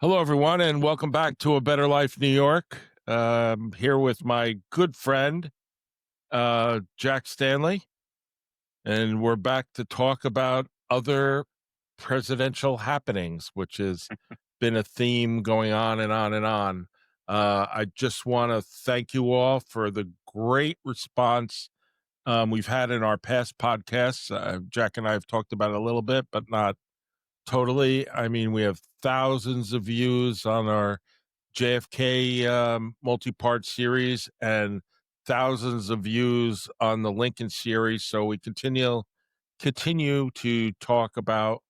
Hello, everyone, and welcome back to A Better Life, New York. Here with my good friend, Jack Stanley, and we're back to talk about other presidential happenings, which has been a theme going on and on and on. I just want to thank you all for the great response we've had in our past podcasts. Jack and I have talked about it a little bit, but not totally. I mean, we have thousands of views on our JFK multi-part series and thousands of views on the Lincoln series. So we continue to talk about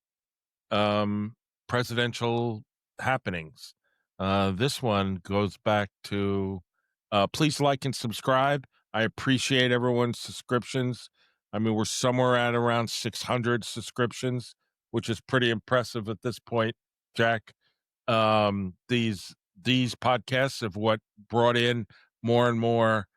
presidential happenings. This one goes back to please like and subscribe. I appreciate everyone's subscriptions. I mean, we're somewhere at around 600 subscriptions, which is pretty impressive at this point, Jack. These podcasts have what brought in more and more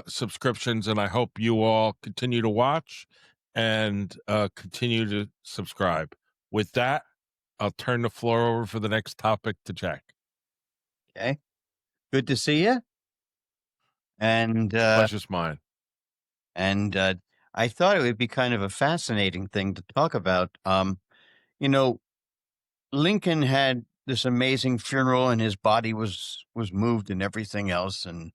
subscriptions, and I hope you all continue to watch and continue to subscribe. With that, I'll turn the floor over for the next topic to Jack. Okay. Good to see you. And Pleasure's mine. I thought it would be kind of a fascinating thing to talk about. You know, Lincoln had this amazing funeral, and his body was moved and everything else, and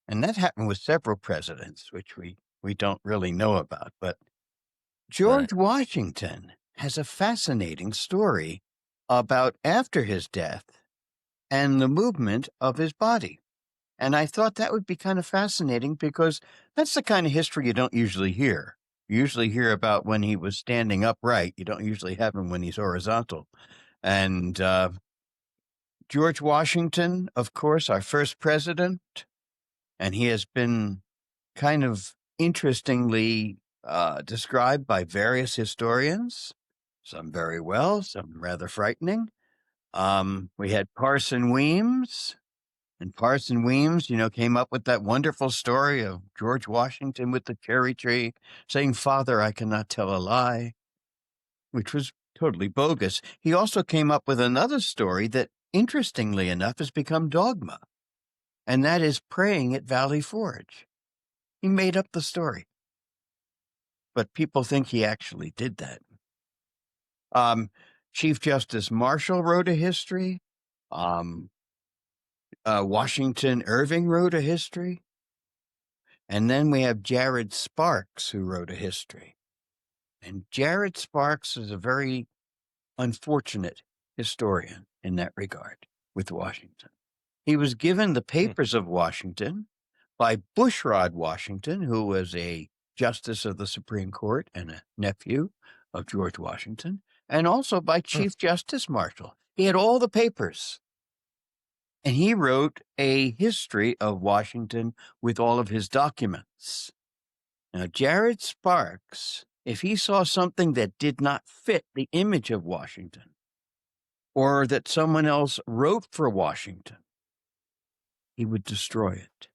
that happened with several presidents, which we don't really know about. But George Washington has a fascinating story about after his death and the movement of his body. And I thought that would be kind of fascinating because that's the kind of history you don't usually hear. You usually hear about when he was standing upright. You don't usually have him when he's horizontal. And George Washington, of course, our first president, and he has been kind of interestingly described by various historians, some very well, some rather frightening. We had Parson Weems. And Parson Weems, came up with that wonderful story of George Washington with the cherry tree saying, "Father, I cannot tell a lie," which was totally bogus. He also came up with another story that, interestingly enough, has become dogma, and that is praying at Valley Forge. He made up the story, but people think he actually did that. Chief Justice Marshall wrote a history. Washington Irving wrote a history. And then we have Jared Sparks, who wrote a history. And Jared Sparks is a very unfortunate historian in that regard with Washington. He was given the papers of Washington by Bushrod Washington, who was a justice of the Supreme Court and a nephew of George Washington, and also by Chief Justice Marshall. He had all the papers. And he wrote a history of Washington with all of his documents. Now, Jared Sparks, if he saw something that did not fit the image of Washington, or that someone else wrote for Washington, he would destroy it.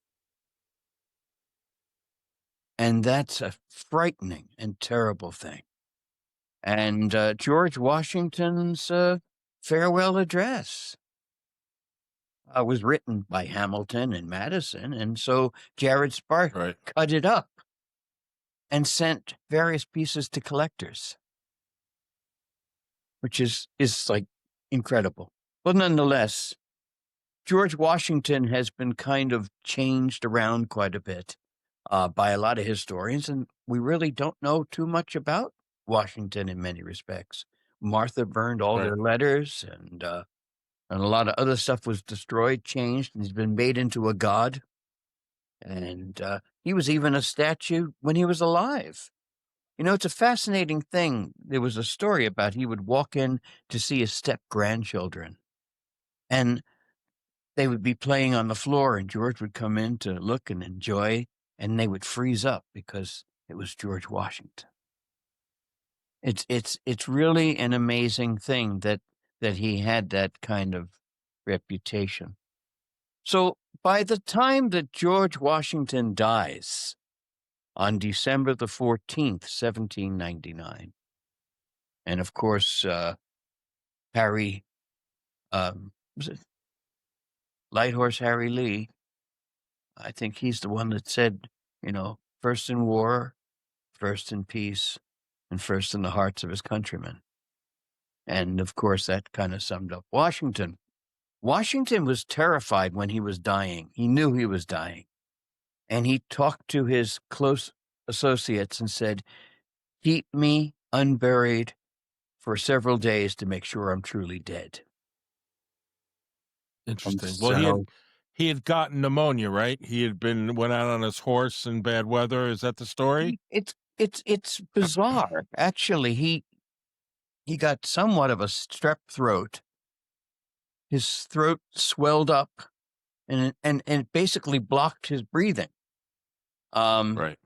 And that's a frightening and terrible thing. And George Washington's farewell address was written by Hamilton and Madison, and so Jared Sparks cut it up and sent various pieces to collectors, which is like incredible. But nonetheless, George Washington has been kind of changed around quite a bit by a lot of historians, and we really don't know too much about Washington in many respects. Martha burned all their letters, and a lot of other stuff was destroyed, changed, and he's been made into a god. And he was even a statue when he was alive. It's a fascinating thing. There was a story about he would walk in to see his step-grandchildren, and they would be playing on the floor, and George would come in to look and enjoy, and they would freeze up because it was George Washington. It's really an amazing thing that he had that kind of reputation. So by the time that George Washington dies on December the 14th, 1799, and of course, Harry Was it Light Horse Harry Lee? I think he's the one that said, first in war, first in peace, and first in the hearts of his countrymen. And of course, that kind of summed up Washington. Washington was terrified when he was dying. He knew he was dying. And he talked to his close associates and said, "Keep me unburied for several days to make sure I'm truly dead." And Interesting. Well, so he had gotten pneumonia, right? Went out on his horse in bad weather. Is that the story? it's bizarre. Actually, he got somewhat of a strep throat. His throat swelled up and it basically blocked his breathing. Right.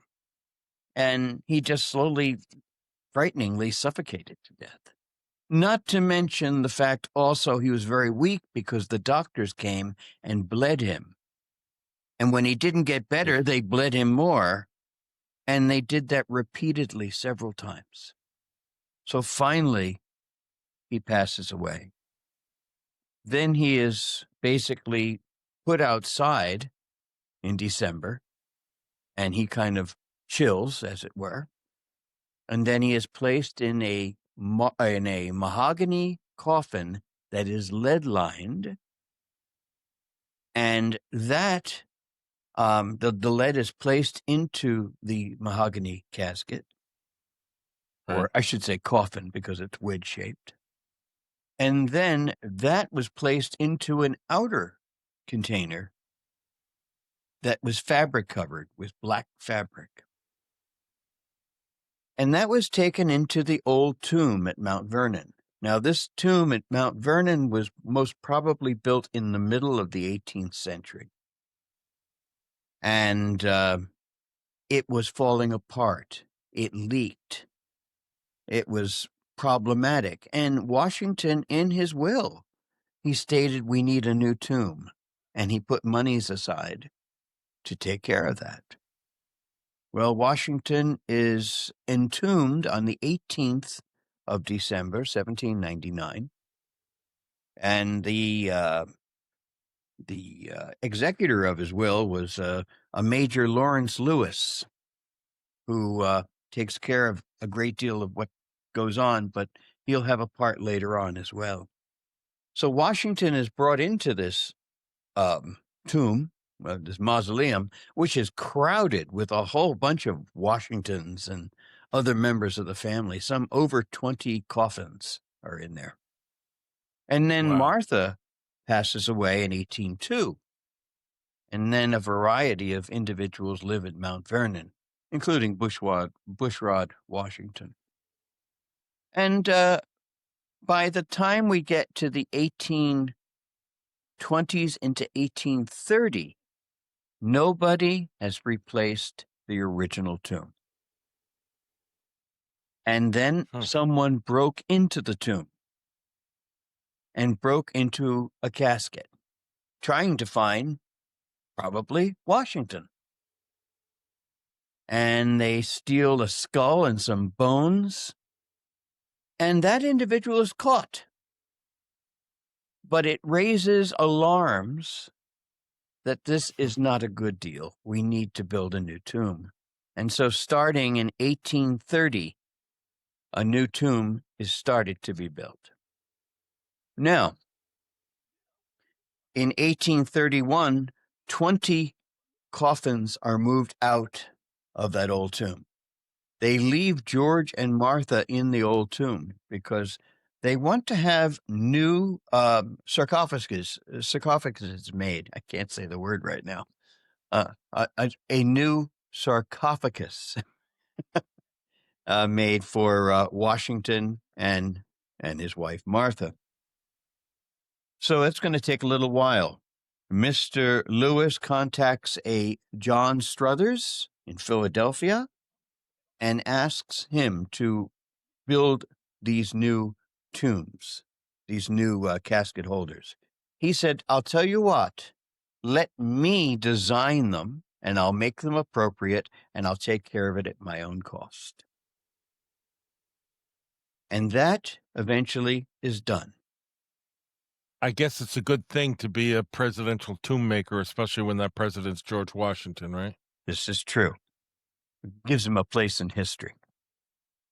And he just slowly, frighteningly suffocated to death. Not to mention the fact also he was very weak because the doctors came and bled him. And when he didn't get better, they bled him more. And they did that repeatedly several times. So finally, he passes away. Then he is basically put outside in December, and he kind of chills, as it were. And then he is placed in a mahogany coffin that is lead lined, and that the lead is placed into the mahogany casket, Right. or I should say coffin because it's wedge shaped. And then that was placed into an outer container that was fabric covered with black fabric. And that was taken into the old tomb at Mount Vernon. Now, this tomb at Mount Vernon was most probably built in the middle of the 18th century. And it was falling apart. It leaked. It was problematic. And Washington, in his will, he stated, "We need a new tomb." And he put monies aside to take care of that. Well, Washington is entombed on the 18th of December, 1799. And the executor of his will was a Major Lawrence Lewis, who takes care of a great deal of what goes on, but he'll have a part later on as well. So Washington is brought into this tomb, this mausoleum, which is crowded with a whole bunch of Washingtons and other members of the family. Some over 20 coffins are in there. And then Wow. Martha passes away in 1802. And then a variety of individuals live at Mount Vernon, including Bushrod Washington. And by the time we get to the 1820s into 1830, nobody has replaced the original tomb. And then someone broke into the tomb and broke into a casket, trying to find probably Washington. And they steal a skull and some bones, and that individual is caught. But it raises alarms that this is not a good deal. We need to build a new tomb. And so starting in 1830, a new tomb is started to be built. Now, in 1831, 20 coffins are moved out of that old tomb. They leave George and Martha in the old tomb because they want to have new sarcophagus made. I can't say the word right now. A new sarcophagus made for Washington and his wife Martha. So it's going to take a little while. Mr. Lewis contacts a John Struthers in Philadelphia and asks him to build these new tombs, these new casket holders. He said, "I'll tell you what, let me design them and I'll make them appropriate and I'll take care of it at my own cost." And that eventually is done. I guess it's a good thing to be a presidential tomb maker, especially when that president's George Washington, right? This is true. Gives him a place in history.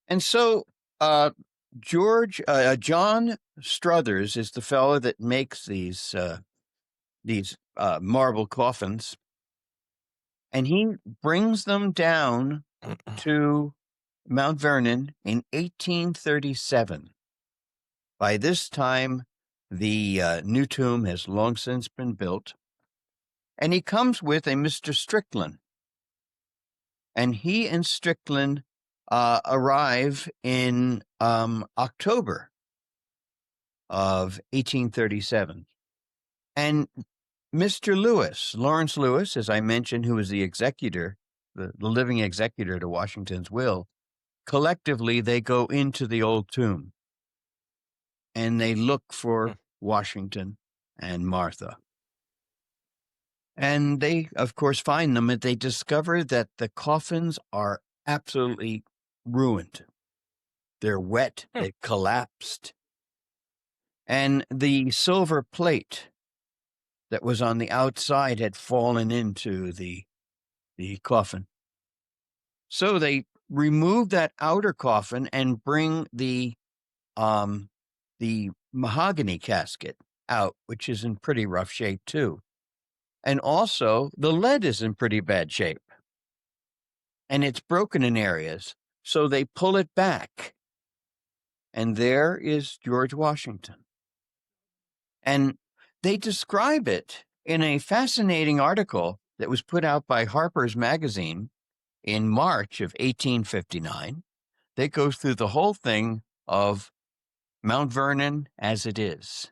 And so, uh, John Struthers is the fellow that makes these marble coffins, and he brings them down to Mount Vernon in 1837. By this time, the new tomb has long since been built, and he comes with a Mr. Strickland, and he and Strickland arrive in October of 1837. And Mr. Lawrence Lewis, as I mentioned, who was the executor, the living executor to Washington's will, collectively they go into the old tomb and they look for Washington and Martha. And they, of course, find them, and they discover that the coffins are absolutely ruined. They're wet, Hmm. they've collapsed. And the silver plate that was on the outside had fallen into the coffin. So they remove that outer coffin and bring the mahogany casket out, which is in pretty rough shape too. And also the lead is in pretty bad shape. And it's broken in areas. So they pull it back. And there is George Washington. And they describe it in a fascinating article that was put out by Harper's Magazine in March of 1859. That goes through the whole thing of Mount Vernon as it is.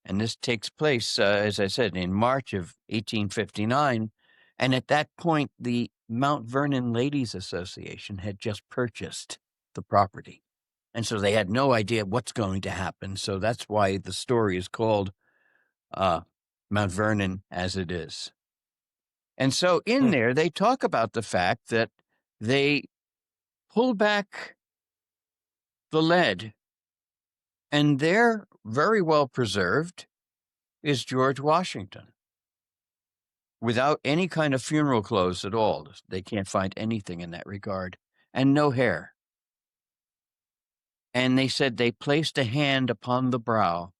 And this takes place, as I said, in March of 1859. And at that point, the Mount Vernon Ladies Association had just purchased the property. And so they had no idea what's going to happen. So that's why the story is called Mount Vernon as it is. And so in there, they talk about the fact that they pull back the lead, and there, very well preserved, is George Washington without any kind of funeral clothes at all. They can't find anything in that regard, and no hair. And they said they placed a hand upon the brow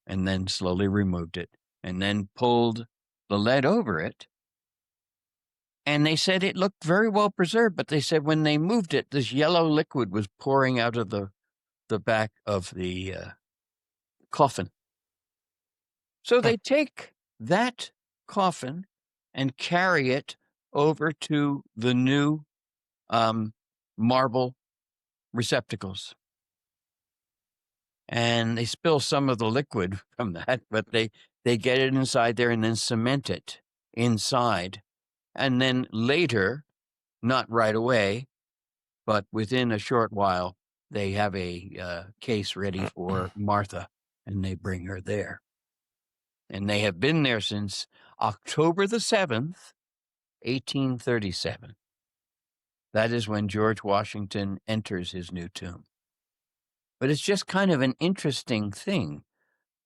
and then slowly removed it and then pulled the lead over it. And they said it looked very well preserved, but they said when they moved it, this yellow liquid was pouring out of the back of the coffin. So they take that coffin and carry it over to the new marble receptacles. And they spill some of the liquid from that, but they get it inside there and then cement it inside. And then later, not right away, but within a short while, they have a case ready for Martha, and they bring her there. And they have been there since October the 7th, 1837. That is when George Washington enters his new tomb. But it's just kind of an interesting thing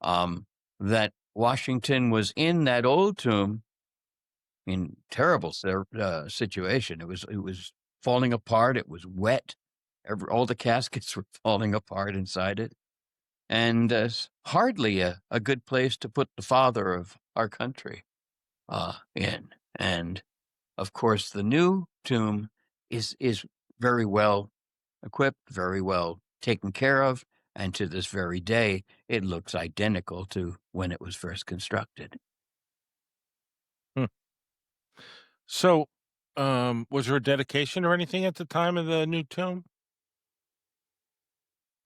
that Washington was in that old tomb in terrible situation. It was falling apart. It was wet. All the caskets were falling apart inside it. And hardly a good place to put the father of our country in. And of course, the new tomb is very well equipped, very well taken care of, and to this very day, it looks identical to when it was first constructed. So, was there a dedication or anything at the time of the new tomb?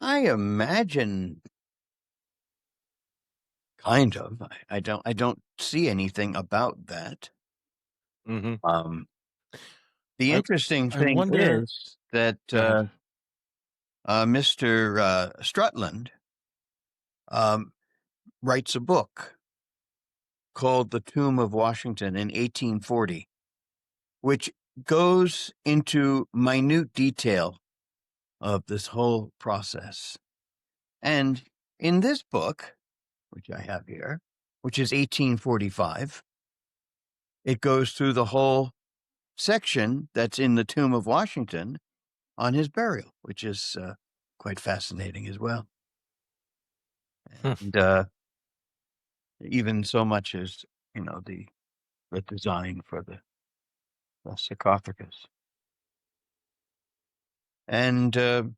I imagine, kind of. I don't see anything about that. Mm-hmm. Um, the I interesting I thing wonder. is that Go ahead. Mr. Strutland writes a book called The Tomb of Washington in 1840, which goes into minute detail of this whole process. And in this book, which I have here, which is 1845, it goes through the whole section that's in the tomb of Washington on his burial, which is quite fascinating as well. Hmm. And even so much as, the design for the sarcophagus. And a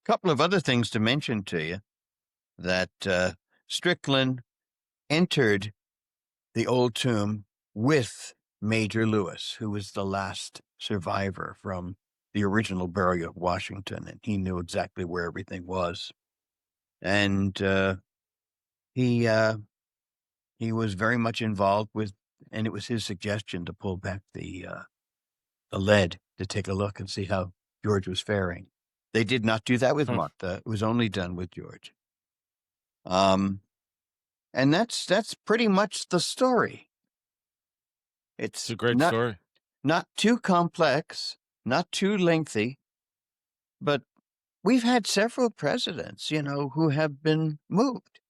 couple of other things to mention to you that Strickland entered the old tomb with Major Lewis, who was the last survivor from the original burial of Washington, and he knew exactly where everything was. And he he was very much involved with, and it was his suggestion to pull back the lead to take a look and see how George was faring. They did not do that with Hmm. Martha. It was only done with George. Um, and that's pretty much the story. It's It's a great not story. not too complex, not too lengthy, but we've had several presidents, who have been moved.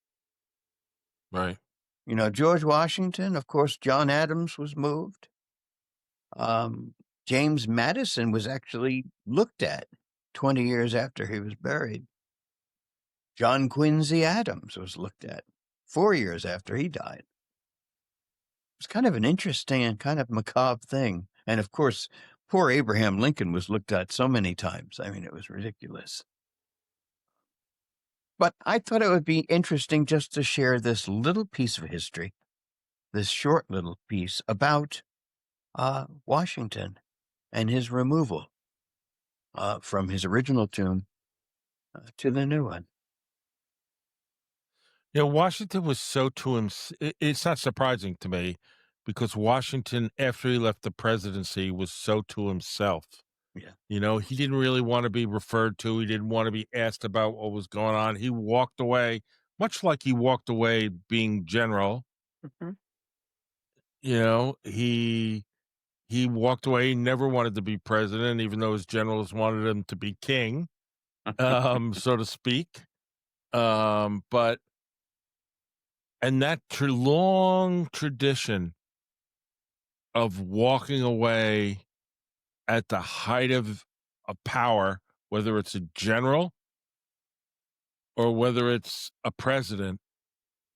Right. George Washington, of course, John Adams was moved. Um, James Madison was actually looked at 20 years after he was buried. John Quincy Adams was looked at 4 years after he died. It's kind of an interesting and kind of macabre thing. And of course, poor Abraham Lincoln was looked at so many times. I mean, it was ridiculous. But I thought it would be interesting just to share this little piece of history, this short little piece about Washington and his removal from his original tomb to the new one. Washington was so to him. It's not surprising to me because Washington, after he left the presidency, was so to himself. Yeah. He didn't really want to be referred to. He didn't want to be asked about what was going on. He walked away, much like he walked away being general. Mhm. He walked away. He never wanted to be president, even though his generals wanted him to be king, so to speak. But and that long tradition of walking away at the height of a power, whether it's a general or whether it's a president,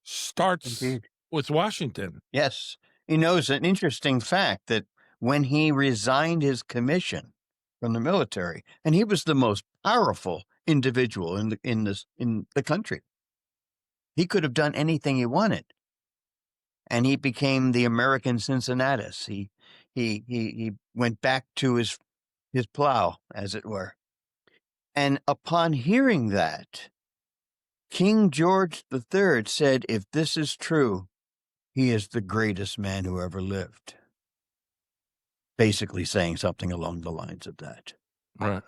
starts Indeed. with Washington. Yes. It's an interesting fact that when he resigned his commission from the military, and he was the most powerful individual in the country, he could have done anything he wanted, and he became the American Cincinnatus. He went back to his plow, as it were. And upon hearing that, King George III said, "If this is true, he is the greatest man who ever lived." Basically saying something along the lines of that. Right.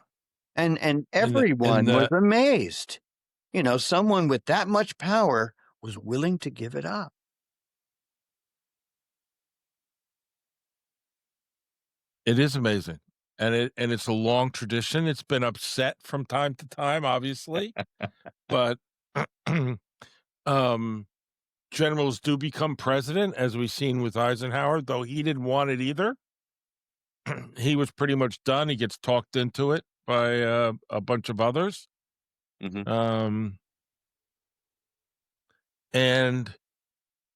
And And everyone was amazed. Someone with that much power was willing to give it up. it is amazing. And it's a long tradition. It's been upset from time to time, obviously, but um generals do become president, as we've seen with Eisenhower, though he didn't want it either. He was pretty much done. He gets talked into it by a bunch of others. Mhm. Um, and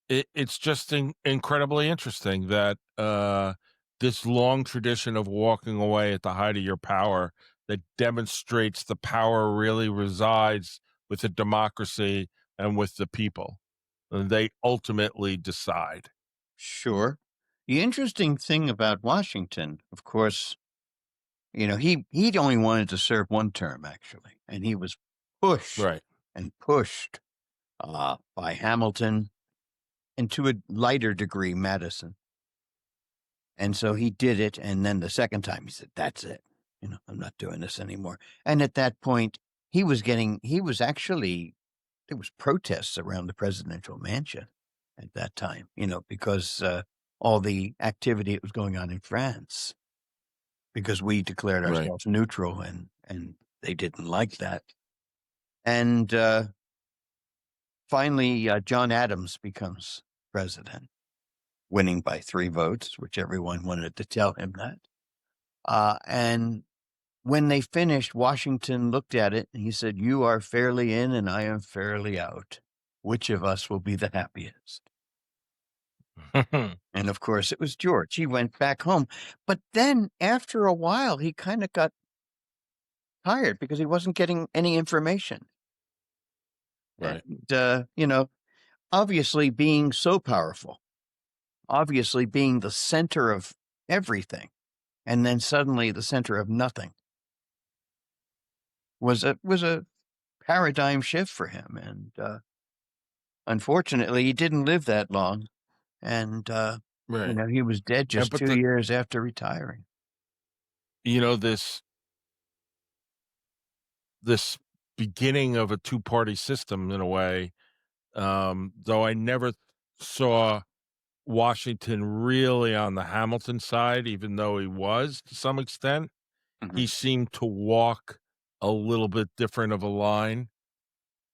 it's just incredibly interesting that this long tradition of walking away at the height of your power that demonstrates the power really resides with a democracy and with the people. And they ultimately decide. Sure. The interesting thing about Washington, of course, he'd only wanted to serve one term actually, and he was pushed Right. and pushed by Hamilton and to a lighter degree Madison. And so he did it, and then the second time he said, "That's it. I'm not doing this anymore." And at that point, he was actually there was protests around the presidential mansion at that time, because all the activity that was going on in France, because we declared Right. ourselves neutral, and they didn't like that. And finally, John Adams becomes president, winning by 3 votes, which everyone wanted to tell him that. And when they finished, Washington looked at it and he said, "You are fairly in and I am fairly out. Which of us will be the happiest?" And of course, it was George. He went back home. But then after a while, he kind of got tired because he wasn't getting any information. Right. And, obviously being so powerful, obviously being the center of everything, and then suddenly the center of nothing was a paradigm shift for him. And unfortunately, he didn't live that long. And, Right. he was dead And just but 2 years after retiring. this beginning of a two-party system in a way, though I never saw Washington really on the Hamilton side, even though he was to some extent, Mhm. he seemed to walk a little bit different of a line.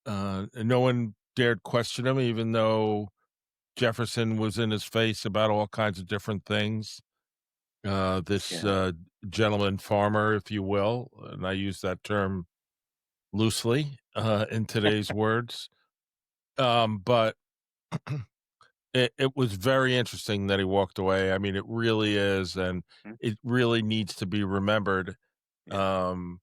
And no one dared question him, even though Jefferson was in his face about all kinds of different things. This Yeah. gentleman farmer, if you will, and I use that term loosely in today's words. But it was very interesting that he walked away. I mean, it really is, and Mhm. it really needs to be remembered. Yeah. Um,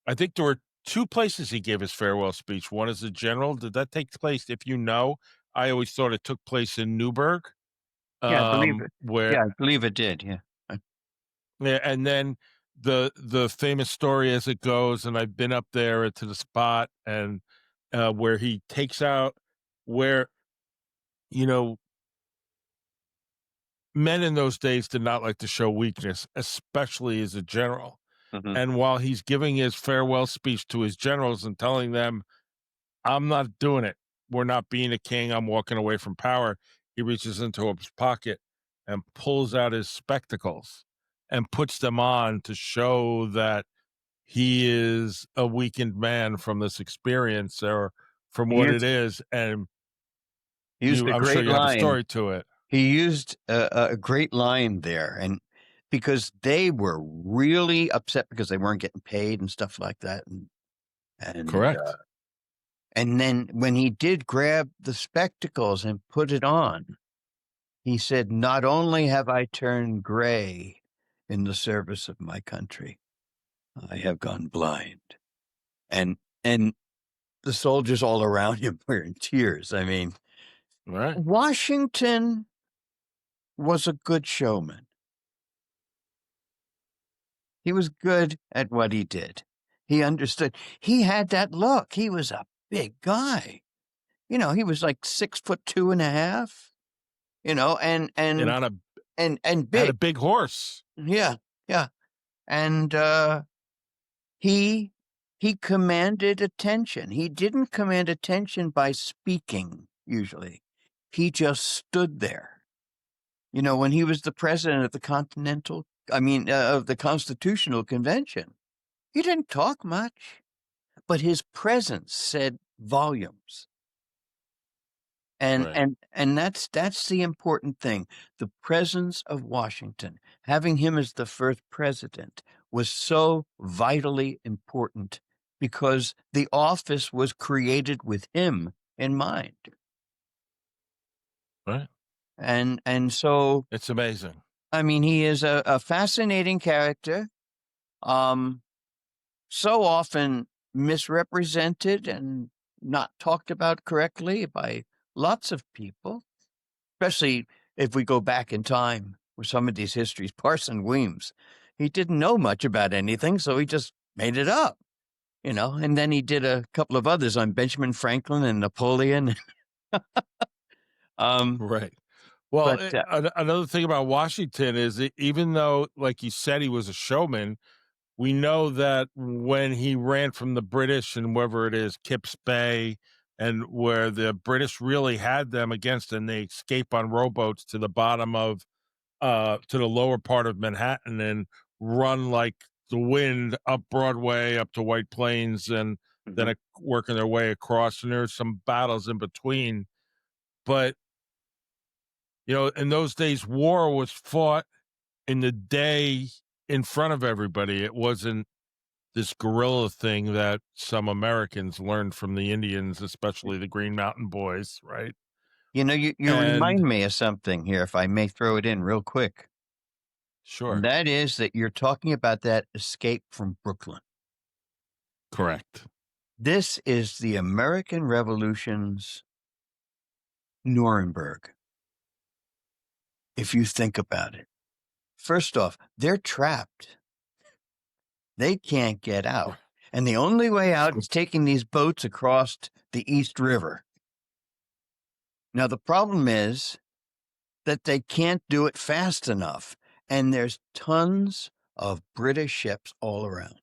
I think there were two places he gave his farewell speech. One is the general. Did that take place? If you know, I always thought it took place in Newburgh, Yeah, I believe it. where Yeah, I believe it did. Yeah. yeah, and then the famous story as it goes, and I've been up there to the spot, and where he takes out where you know men in those days did not like to show weakness, especially as a general. Mhm. And while he's giving his farewell speech to his generals and telling them, "I'm not doing it. We're not being a king. I'm walking away from power." He reaches into his pocket and pulls out his spectacles and puts them on to show that he is a weakened man from this experience or from He what used it is. And he used a I'm sure great you have a line. story to it. He used a great line there, and because they were really upset because they weren't getting paid and stuff like that, and Correct. and then when he did grab the spectacles and put it on, he said, "Not only have I turned gray in the service of my country, I have gone blind." And the soldiers all around him were in tears. I mean, Right. Washington was a good showman. He was good at what he did. He understood. He had that look. He was a big guy. He was like 6'2.5", and And and on a and had a big. big horse. Yeah, yeah. And he he commanded attention. He didn't command attention by speaking usually. He just stood there. When he was the president of the of the Constitutional Convention, he didn't talk much, but his presence said volumes. And Right. and and that's the important thing. The presence of Washington, having him as the first president, was so vitally important because the office was created with him in mind. Right. And so, It's amazing. I mean, he is a fascinating character. Um, so often misrepresented and not talked about correctly by lots of people, especially if we go back in time with some of these histories. Parson Weems, he didn't know much about anything, so he just made it up, and then he did a couple of others on Benjamin Franklin and Napoleon. um, Right. Well, but another thing about Washington is that even though, like you said, he was a showman, we know that when he ran from the British and wherever it is, Kips Bay, and where the British really had them against, and they escape on rowboats to the bottom of to the lower part of Manhattan and run like the wind up Broadway, up to White Plains, and Mhm. working their way across, and there's some battles in between. But in those days, war was fought in the day in front of everybody. It wasn't this guerrilla thing that some Americans learned from the Indians, especially the Green Mountain Boys, right? You And remind me of something here, if I may throw it in real quick. And sure, that is that you're talking about that escape from Brooklyn. correct. This is the American Revolution's Nuremberg, if you think about it. First off, they're trapped. They can't get out. And the only way out is taking these boats across the East River. Now, the problem is that they can't do it fast enough. And there's tons of British ships all around.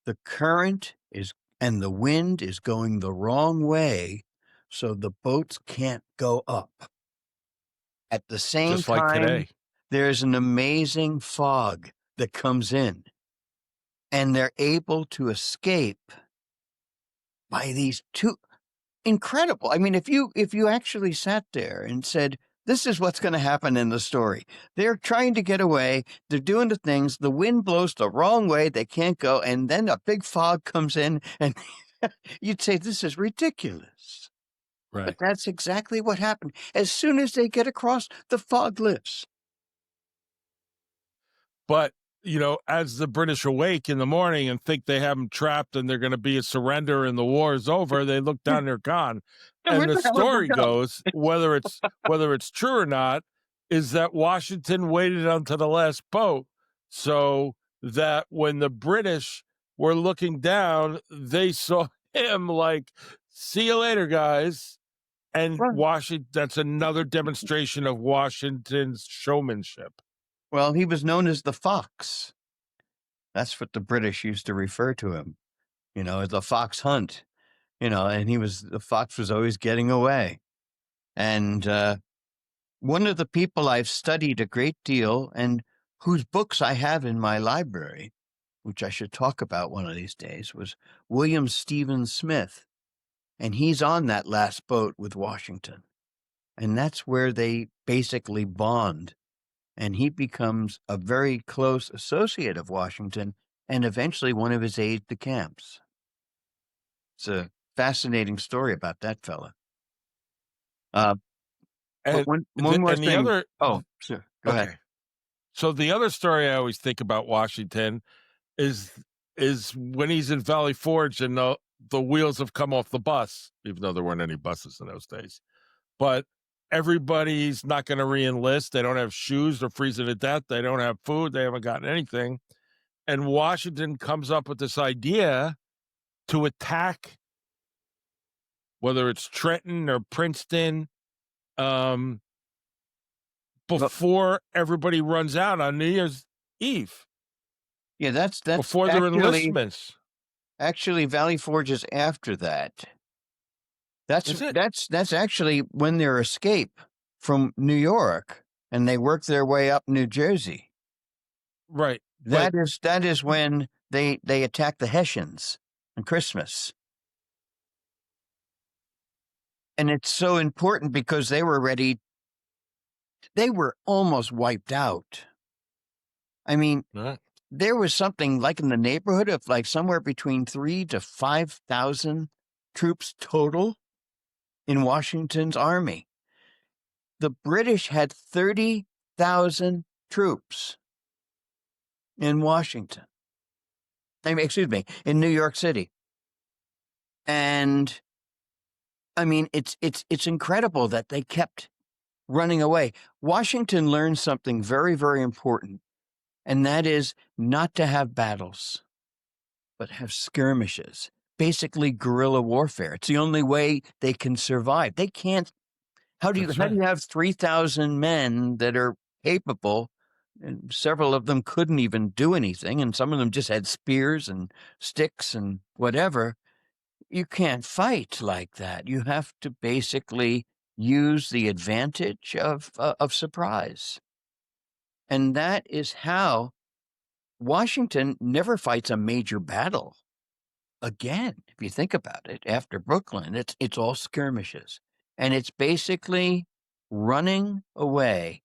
The current is, and the wind is going the wrong way. So the boats can't go up. At the same Just like time, today. there's an amazing fog that comes in, and they're able to escape by these two incredible. I mean, if you actually sat there and said, this is what's going to happen in the story. They're trying to get away. They're doing the things. The wind blows the wrong way. They can't go. And then a big fog comes in, and you'd say, this is ridiculous. But Right. that's exactly what happened. As soon as they get across, the fog lifts. But, as the British awake in the morning and think they have them trapped and they're going to be a surrender and the war is over, they look down, they're gone. And And where the the hell did story they go? goes, whether it's true or not, is that Washington waited until the last boat so that when the British were looking down, they saw him like, see you later, guys. And Well, Washington, that's another demonstration of Washington's showmanship. well, he was known as the Fox. That's what the British used to refer to him, as the fox hunt, and the fox was always getting away. And one of the people I've studied a great deal and whose books I have in my library, which I should talk about one of these days, was William Stephen Smith. And he's on that last boat with Washington. And that's where they basically bond. And he becomes a very close associate of Washington and eventually one of his aides de camps. It's a fascinating story about that fella. Uh, but And one more the thing. other Oh, sure. Go ahead. okay. So the other story I always think about Washington is when he's in Valley Forge and the wheels have come off the bus, even though there weren't any buses in those days. But everybody's not going to re-enlist. They don't have shoes. They're freezing to death. They don't have food. They haven't gotten anything. And Washington comes up with this idea to attack, whether it's Trenton or Princeton, um, Well, before everybody runs out on New Year's Eve, yeah, that's before their actually enlistments. actually Valley Forge is after that. That's Is it? that's actually when their escape from New York and they work their way up New Jersey. Right. But That is when they attack the Hessians on Christmas. And it's so important because they were almost wiped out. I mean, uh, there was something like in the neighborhood of like somewhere between 3 to 5,000 troops total in Washington's army. The British had 30,000 troops in Washington. I mean, excuse me, in New York City. And I mean, it's incredible that they kept running away. Washington learned something very, very important, and that is not to have battles, but have skirmishes. Basically, guerrilla warfare. It's the only way they can survive. They can't. How do that's you right. have 3,000 men that are capable? And several of them couldn't even do anything, and some of them just had spears and sticks and whatever. You can't fight like that. You have to basically use the advantage of surprise. And that is how Washington never fights a major battle. again, if you think about it, after Brooklyn, it's all skirmishes. And it's basically running away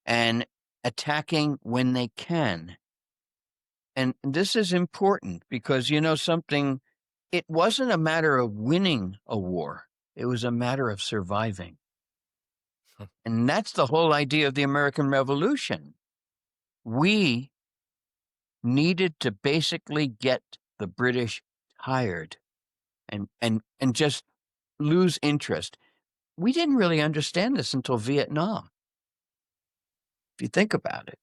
and attacking when they can. And this is important because you know something, it wasn't a matter of winning a war. It was a matter of surviving. And that's the whole idea of the American Revolution. We needed to basically get the British tired and just lose interest. We didn't really understand this until Vietnam, if you think about it.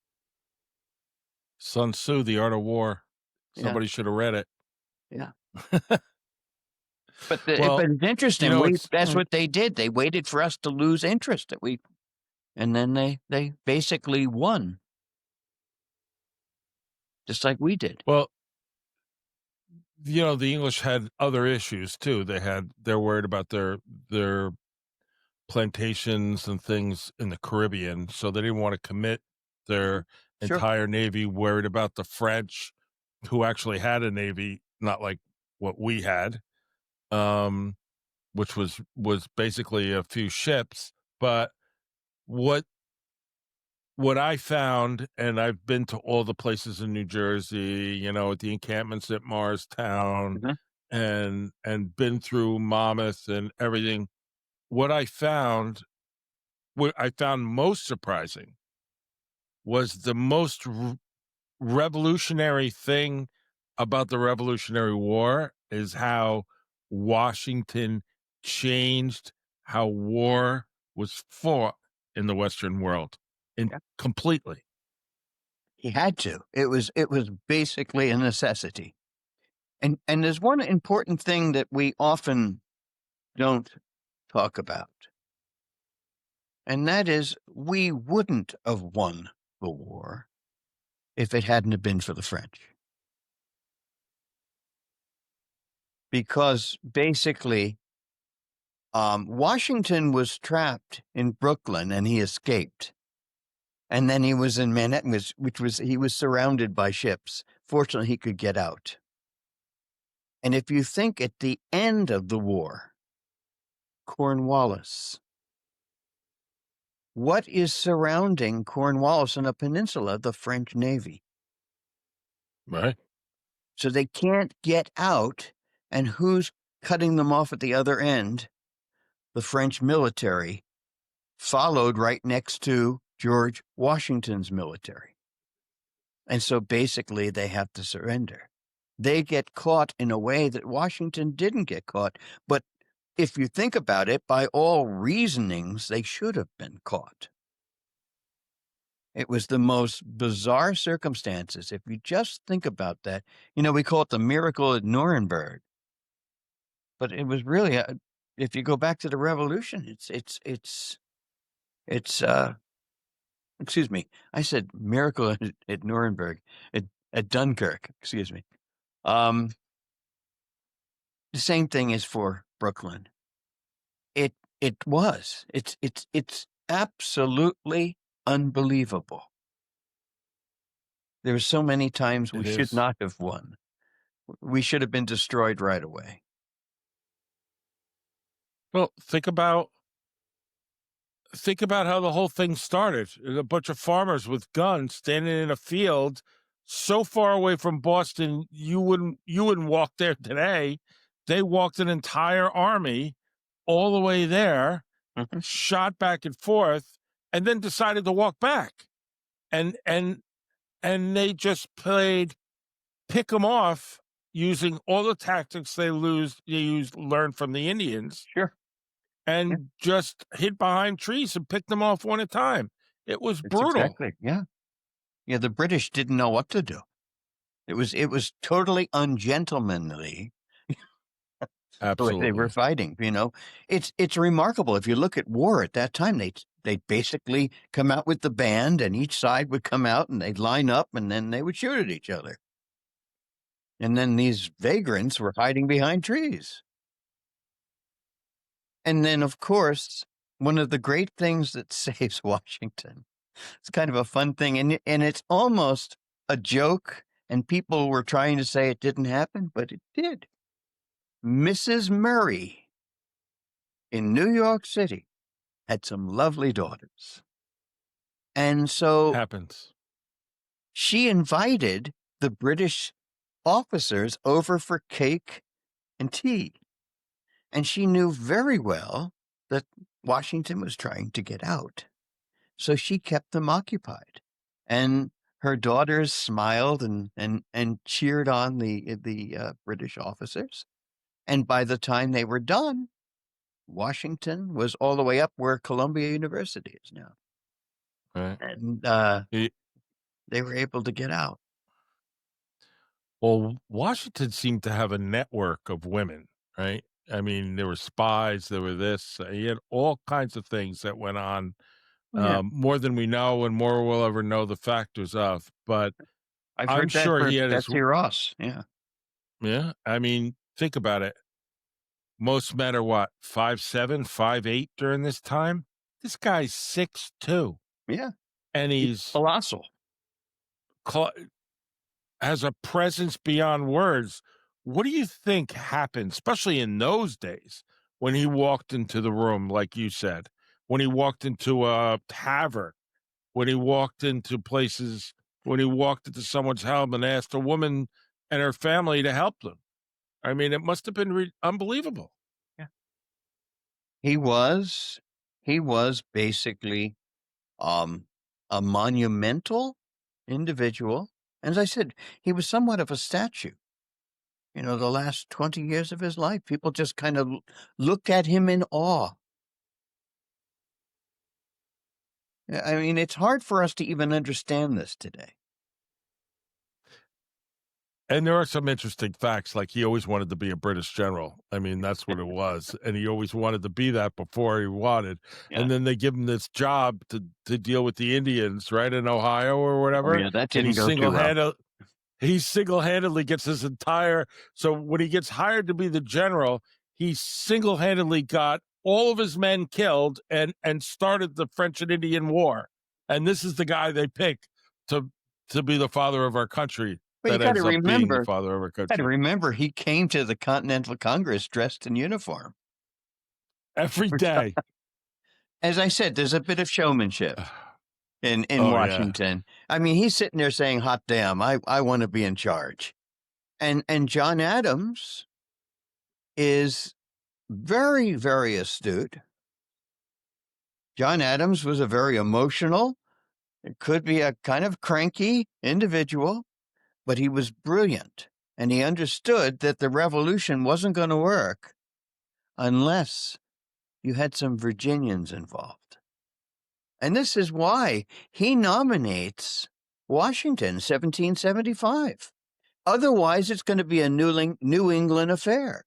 Sun Tzu, The Art of War. Yeah, Somebody should have read it. yeah. Well, But it's interesting. it's That's what they did. They waited for us to lose interest and then they basically won, just like we did. well, the English had other issues too. They're worried about their plantations and things in the Caribbean, so they didn't want to commit their Sure. entire navy. Worried about the French, who actually had a navy, not like what we had, um, which was basically a few ships. But what what I found, and I've been to all the places in New Jersey, at the encampments at Morristown, Mhm. and been through Monmouth and everything. What I found, what I found most surprising was the most revolutionary thing about the Revolutionary War is how Washington changed how war was fought in the Western world, in Yeah. completely. He had to. It was basically a necessity. And there's one important thing that we often don't talk about, and that is we wouldn't have won the war if it hadn't have been for the French. Because basically, Washington was trapped in Brooklyn and he escaped. And then he was in Manhattan, he was surrounded by ships. Fortunately, he could get out. And if you think at the end of the war, Cornwallis, what is surrounding Cornwallis and a peninsula? The French Navy. Right. So they can't get out. And who's cutting them off at the other end? The French military, followed right next to George Washington's military. And so basically they have to surrender. They get caught in a way that Washington didn't get caught. But if you think about it, by all reasonings, they should have been caught. It was the most bizarre circumstances. If you just think about that, we call it the miracle at Nuremberg. But it was really, if you go back to the revolution, excuse me, I said miracle at Nuremberg, at Dunkirk, excuse me. The same thing is for Brooklyn. It's absolutely unbelievable. There were so many times we It should is. not have won. We should have been destroyed right away. Well, think about how the whole thing started. A bunch of farmers with guns standing in a field so far away from Boston, you wouldn't walk there today. They walked an entire army all the way there, Mhm. shot back and forth, and then decided to walk back. And they just played pick 'em off using all the tactics learned from the Indians, Sure. Yeah, and just hid behind trees and picked them off one at a time. It was that's brutal. exactly. Yeah. Yeah. The British didn't know what to do. It was totally ungentlemanly the way they were Absolutely. fighting. It's remarkable. If you look at war at that time, they'd basically come out with the band, and each side would come out and they'd line up, and then they would shoot at each other. And then these vagrants were hiding behind trees. And then, of course, one of the great things that saves Washington, it's kind of a fun thing, and it's almost a joke And people were trying to say it didn't happen, but it did. Mrs. Murray in New York City had some lovely daughters. And so Happens. she invited the British officers over for cake and tea. And she knew very well that Washington was trying to get out. So she kept them occupied. And her daughters smiled and cheered on the British officers. And by the time they were done, Washington was all the way up where Columbia University is now. Right. And He- they were able to get out. well, Washington seemed to have a network of women, right? I mean, there were spies, there were this, he had all kinds of things that went on, Yeah. more than we know and more we'll ever know the factors of. But I've I'm heard that sure for he had his, Betsy Ross. Yeah. yeah. I mean, think about it. Most men are what, 5'7", 5'8" during this time? This guy's 6'2", Yeah. and He's he's colossal. cl- has a presence beyond words. What do you think happened, especially in those days, when he walked into the room, like you said, when he walked into a tavern, when he walked into places, when he walked into someone's home and asked a woman and her family to help them? I mean, it must have been unbelievable. Yeah. He was basically um, a monumental individual. As I said, he was somewhat of a statue. The last 20 years of his life, people just kind of looked at him in awe. I mean, it's hard for us to even understand this today. And there are some interesting facts, like he always wanted to be a British general. I mean, that's what it was. And he always wanted to be that before he wanted. Yeah. And then they give him this job to deal with the Indians, right, in Ohio or Oh, whatever. yeah, that And didn't go too well. he single-handedly gets his entire, so when he gets hired to be the general, he single-handedly got all of his men killed and started the French and Indian War. And this is the guy they pick to be the father of our country. But you That got to ends up being the remember, father of our country. he came to the Continental Congress dressed in uniform. Every day. As I said, there's a bit of showmanship in Oh, yeah. Washington. I mean, he's sitting there saying, "Hot damn, I want to be in charge." And John Adams is very, very astute. John Adams was a very emotional, it could be a kind of cranky individual, but he was brilliant. And he understood that the revolution wasn't going to work unless you had some Virginians involved. And this is why he nominates Washington, 1775. Otherwise, it's going to be a New England affair.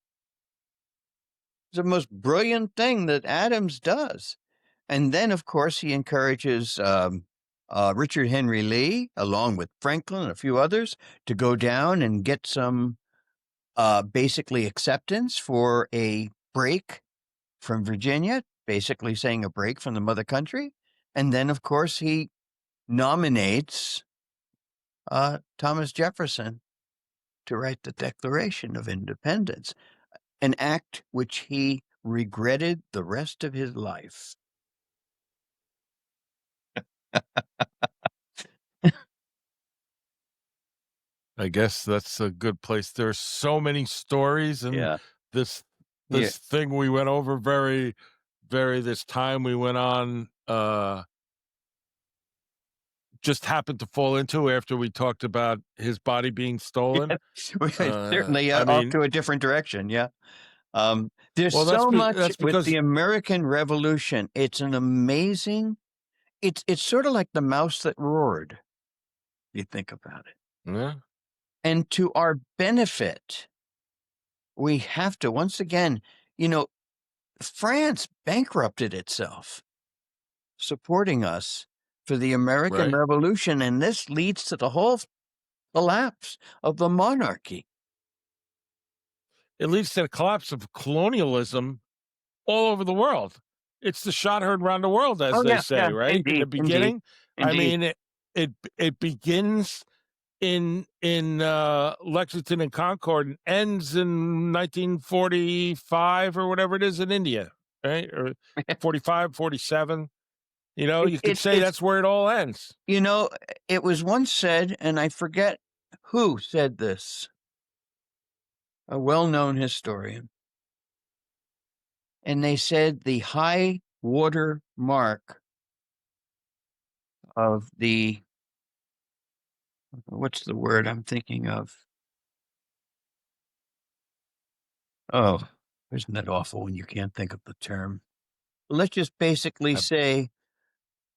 It's the most brilliant thing that Adams does. And then, of course, he encourages Richard Henry Lee, along with Franklin and a few others, to go down and get some basically acceptance for a break from Virginia, basically saying a break from the mother country. And then, of course, he nominates Thomas Jefferson to write the Declaration of Independence, an act which he regretted the rest of his life. I guess that's a good place. There's so many stories, and Yeah. this Yeah. thing we went over this time we went on just happened to fall into after we talked about his body being stolen. Certainly I off mean, to a different direction. Yeah. There's well, so much that's with because the American Revolution. It's an amazing, it's sort of like the mouse that roared. You think about it. yeah, And to our benefit, we have to, once again, France bankrupted itself supporting us for the American right. Revolution, and this leads to the whole collapse of the monarchy. It leads to the collapse of colonialism all over the world. It's the shot heard around the world, as Oh, they yeah, say, yeah, right? In the indeed, indeed, beginning, I indeed. mean, it begins in Lexington and Concord and ends in 1945 or whatever it is in India, right? Or 45, 47. You know, It, you could it, say it's that's where it all ends. you know, it was once said, and I forget who said this, a well-known historian, and they said the high water mark of the what's the word I'm thinking of? Oh, isn't that awful when you can't think of the term? Let's just basically Uh, say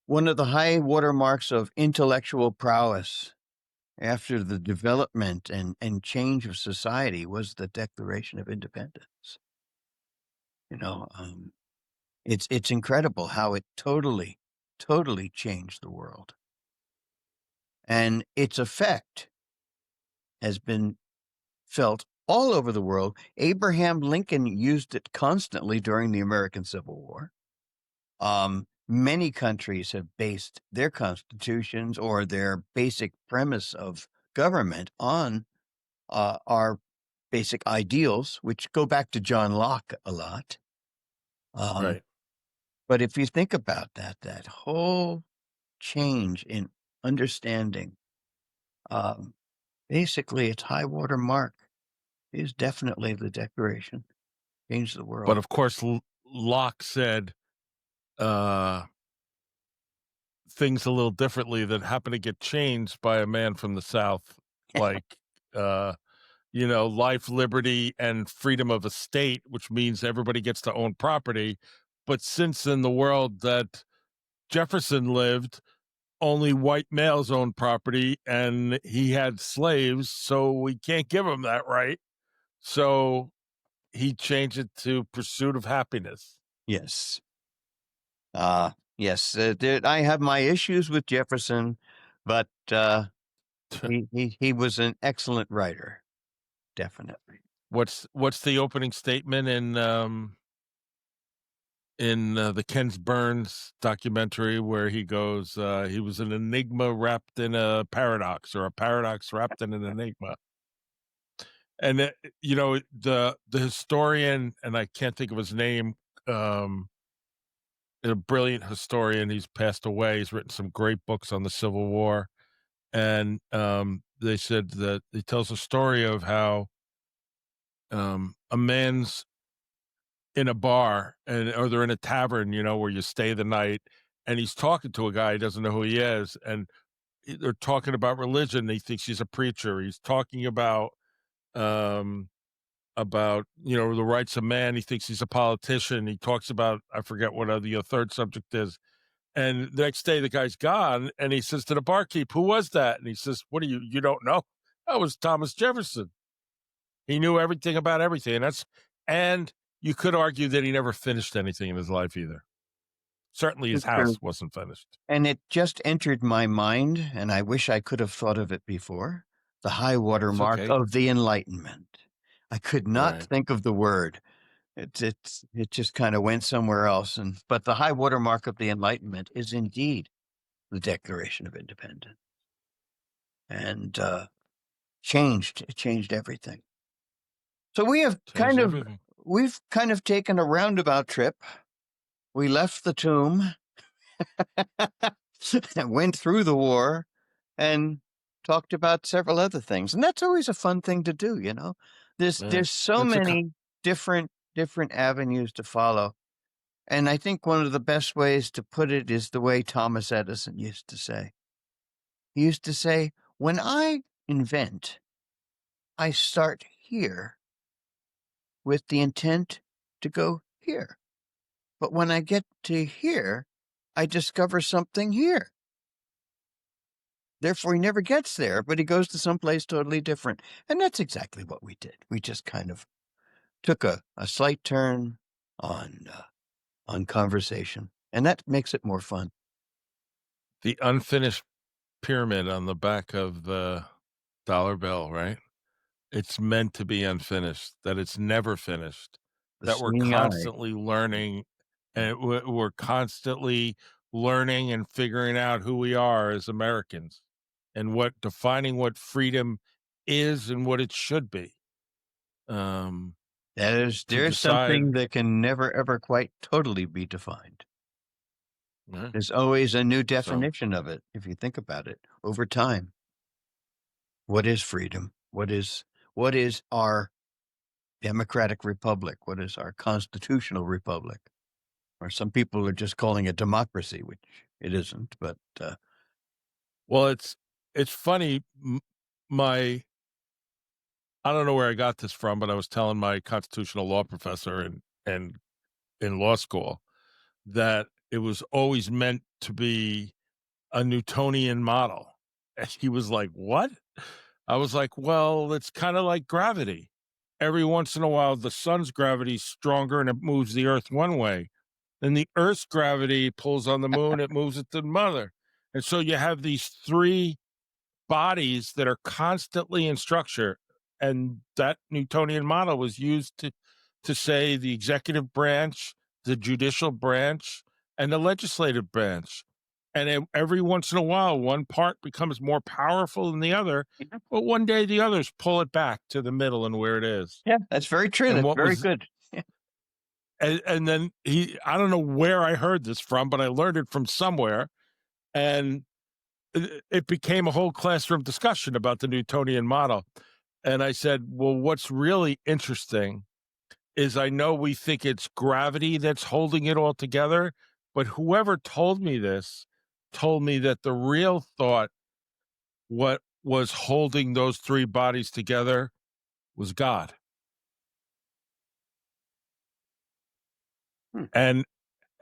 one of the high watermarks of intellectual prowess after the development and change of society was the Declaration of Independence. You know, it's incredible how it totally changed the world, and its effect has been felt all over the world. Abraham Lincoln used it constantly during the American Civil War. Many countries have based their constitutions or their basic premise of government on our basic ideals, which go back to John Locke a lot. Um, right. but if you think about that, that whole change in understanding, um, basically its high water mark is definitely the Declaration. Changed the But world. of course, Locke said uh, things a little differently that happened to get changed by a man from the South, like, uh, life, liberty, and freedom of estate, which means everybody gets to own property. But since in the world that Jefferson lived, only white males own property and he had slaves, so we can't give him that right. So he changed it to pursuit of happiness. Yes. Yes. I have my issues with Jefferson, but he was an excellent writer. Definitely. What's the opening statement in the Ken Burns documentary where he goes, he was an enigma wrapped in a paradox, or a paradox wrapped in an enigma. And the historian, and I can't think of his name, um, a brilliant historian. He's passed away. He's written some great books on the Civil War, and they said that he tells a story of how a man's in a bar, or they're in a tavern, where you stay the night, and he's talking to a guy. He doesn't know who he is, and they're talking about religion. He thinks he's a preacher. He's talking um, the rights of man. He thinks he's a politician. He talks about, I forget what the third subject is. And the next day, the guy's gone, and he says to the barkeep, "Who was that?" And he says, "What do you don't know? That was Thomas Jefferson. He knew everything about everything." And you could argue that he never finished anything in his life either. Certainly, his It's true. house wasn't finished. And it just entered my mind, and I wish I could have thought of it before. The high water It's mark okay, of the Enlightenment. I could not right? think of the word. It just kind of went somewhere else. But the high water mark of the Enlightenment is indeed the Declaration of Independence, and it changed everything. So Changed everything. we've kind of taken a roundabout trip. We left the tomb and went through the war and talked about several other things. And that's always a fun thing to do, you know. Yeah, There's so it's a many different avenues to follow. And I think one of the best ways to put it is the way Thomas Edison used to say. He used to say, "When I invent, I start here with the intent to go here. But when I get to here, I discover something here." Therefore, he never gets there, but he goes to someplace totally different. And that's exactly what we did. We just kind of took a slight turn on conversation, and that makes it more fun. the unfinished pyramid on the back of the dollar bill, right? It's meant to be unfinished, that it's never finished, The that we're seeing eye. constantly learning, Yeah. and we're constantly learning and figuring out who we are as Americans. and what defining what freedom is and what it should be. Um, to There's decide, something that can never ever quite totally be defined. yeah, There's always a new so definition of it if you think about it over time. What is freedom? What is our democratic republic? What is our constitutional republic? Or some people are just calling it democracy, which it isn't. But well, it's funny. My I don't know where I got this from, but I was telling my constitutional law professor and in law school that it was always meant to be a Newtonian model. And he was like, "What?" I was like, "Well, it's kind of like gravity. Every once in a while, the sun's gravity is stronger and it moves the earth one way. Then the earth's gravity pulls on the moon, it moves it to the mother. And so you have these three bodies that are constantly in structure. And that Newtonian model was used to say the executive branch, the judicial branch, and the legislative branch. And every once in a while, one part becomes more powerful than the other, yeah, but one day the others pull it back to the middle and where it is. yeah, that's very true. And That's what very was good. and then I don't know where I heard this from, but I learned it from somewhere. And it became a whole classroom discussion about the Newtonian model. And I said, well, what's really interesting is I know we think it's gravity that's holding it all together, but whoever told me this told me that the real thought, what was holding those three bodies together, was God. Hmm.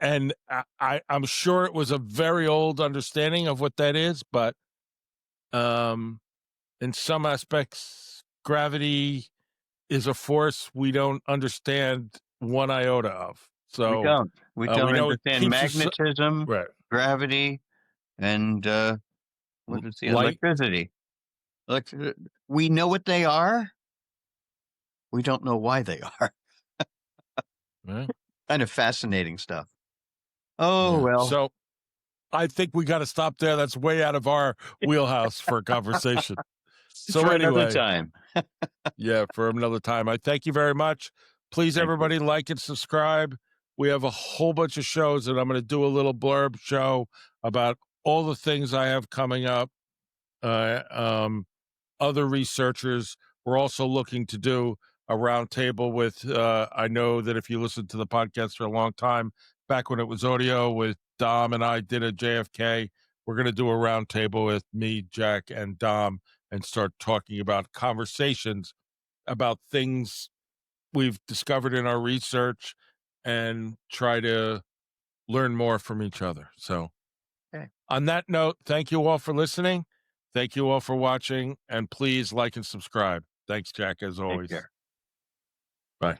And I'm sure it was a very old understanding of what that is, but um, in some aspects, gravity is a force we don't understand one iota of. We So don't. We we don't know it understand keeps us magnetism, right. gravity, and what is the Light, electricity? Electri- we know what they are. We don't know why they are. yeah, Kind of fascinating stuff. Oh yeah. well, So I think we got to stop there. That's way out of our wheelhouse for a conversation. So for another anyway, time. yeah, for another time. I thank you very much. Please, Thank you. everybody, like and subscribe. We have a whole bunch of shows, and I'm going to do a little blurb show about all the things I have coming up. Uh, um, Other researchers. We're also looking to do a roundtable with. I know that if you listen to the podcast for a long time, back when it was audio, with Dom and I did a JFK. We're going to do a roundtable with me, Jack, and Dom, and start talking about conversations about things we've discovered in our research and try to learn more from each other. So, Okay. on that note, thank you all for listening. Thank you all for watching. And please like and subscribe. Thanks, Jack, as Take always. care. Bye.